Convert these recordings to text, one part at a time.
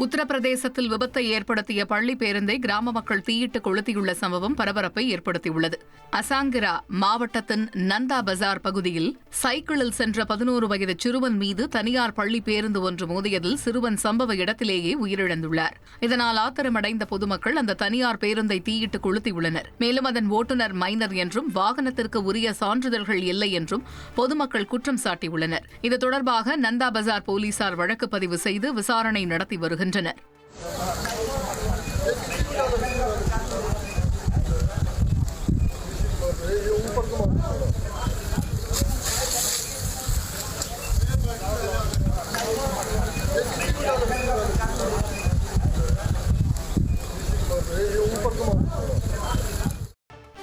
உத்தரப்பிரதேசத்தில் விபத்தை ஏற்படுத்திய பள்ளி பேருந்தை கிராம மக்கள் தீயிட்டு கொளுத்தியுள்ள சம்பவம் பரபரப்பை ஏற்படுத்தியுள்ளது. அசாங்கிரா மாவட்டத்தின் நந்தா பஜார் பகுதியில் சைக்கிளில் சென்ற 11 வயது சிறுவன் மீது தனியார் பள்ளி பேருந்து ஒன்று மோதியதில் சிறுவன் சம்பவ இடத்திலேயே உயிரிழந்துள்ளார். இதனால் ஆத்திரமடைந்த பொதுமக்கள் அந்த தனியார் பேருந்தை தீயிட்டு கொளுத்தியுள்ளனர். மேலும் அதன் ஓட்டுநர் மைனர் என்றும் வாகனத்திற்கு உரிய சான்றிதழ்கள் இல்லை என்றும் பொதுமக்கள் குற்றம் சாட்டியுள்ளனர். இது தொடர்பாக நந்தா பஜார் போலீசார் வழக்கு பதிவு செய்து விசாரணை நடத்தி வருகின்றனர்.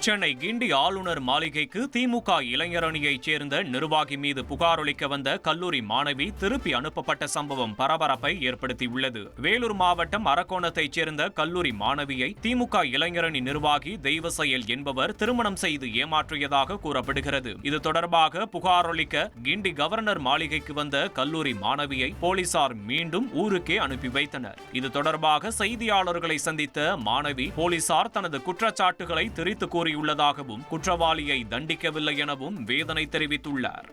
சென்னை கிண்டி ஆளுநர் மாளிகைக்கு திமுக இளைஞரணியைச் சேர்ந்த நிர்வாகி மீது புகார் அளிக்க வந்த கல்லூரி மாணவி திருப்பி அனுப்பப்பட்ட சம்பவம் பரபரப்பை ஏற்படுத்தியுள்ளது. வேலூர் மாவட்டம் அரக்கோணத்தைச் சேர்ந்த கல்லூரி மாணவியை திமுக இளைஞரணி நிர்வாகி தெய்வசெயல் என்பவர் திருமணம் செய்து ஏமாற்றியதாக கூறப்படுகிறது. இது தொடர்பாக புகார் அளிக்க கிண்டி கவர்னர் மாளிகைக்கு வந்த கல்லூரி மாணவியை போலீசார் மீண்டும் ஊருக்கே அனுப்பி வைத்தனர். இது தொடர்பாக செய்தியாளர்களை சந்தித்த மாணவி போலீசார் தனது குற்றச்சாட்டுகளை திரித்து கூறி உள்ளதாகவும் குற்றவாளியை தண்டிக்கவில்லை எனவும் வேதனை தெரிவித்துள்ளார்.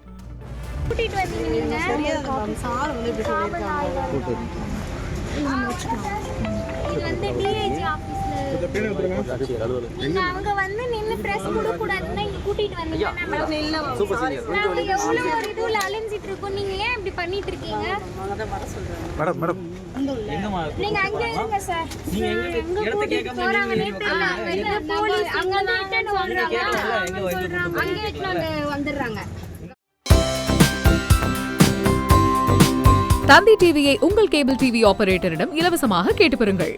அவங்க வந்து நின்னு பிரஸ் கொடுக்க கூடாதுன்னா இங்க கூட்டிட்டு வந்தீங்க. நாங்க எவ்வளவு ஒரு இதுல அலைஞ்சிட்டு இருக்கோம். நீங்க ஏன் இப்படி பண்ணிட்டு இருக்கீங்க? மேடம் நீங்க அங்க இருங்க சார். நீங்க எங்க கூட்டிட்டு போறாங்கன்னே தெரியல. போலீஸ் அங்க நின்னு வர்றாங்க. அங்க வெட்னாங்க வந்துடுறாங்க. தந்தி டிவியை உங்கள் கேபிள் டிவி ஆபரேட்டரிடம் இலவசமாக கேட்டு பெறுங்கள்.